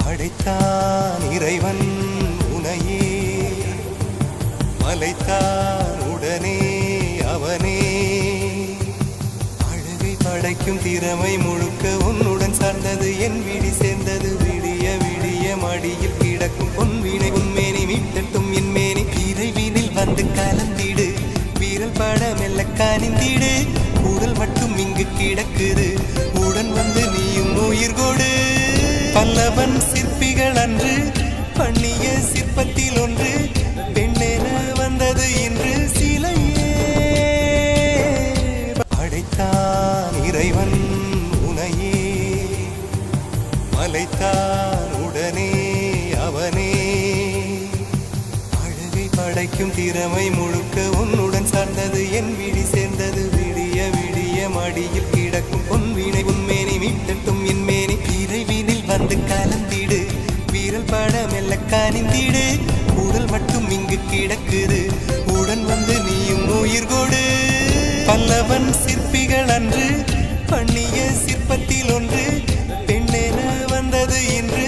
படைத்தான் இறைவன் உனையே, மலைத்தான் உடனே அவனே. அழகை படைக்கும் திறமை முழுக்க உன்னுடன் சார்ந்தது, என் விழி சேர்ந்தது. விடிய விடிய மடியில் கிடக்கும் பொன்வினை உன்மேனி மீட்டட்டும் என் மேனி. இறைவினில் வந்து கலந்திடு, வீரல் பட மெல்ல காணிந்திடு. உடல் மட்டும் இங்கு கிடக்குது, உடன் வந்து நீயும் உயிர் கொடு. பல்லவன் சிற்பிகள் அன்று பண்ணிய சிற்பத்தில் ஒன்று, பெண்ணென வந்தது இன்று சிலையே. படைத்தான் இறைவன் உனையே, மலைத்தான் உடனே அவனே. அழகை படைக்கும் திறமை முழுக்க உன்னுடன் சார்ந்தது, என் விழி சேர்ந்தது. விடிய விடிய மடியில் கிடக்கும் பொன்வினை உன்மேனி மீட்டட்டும் என் மேனி. இறைவினில் வந்து கலந்திடு, வீரல் பட மெல்ல காணிந்திடு. உடல் மட்டும் இங்கு கிடக்குது, உடன் வந்து நீயும் உயிர் கொடு. பல்லவன் சிற்பிகள் அன்று பண்ணிய சிற்பத்தில் ஒன்று, பெண்ணென வந்தது இன்று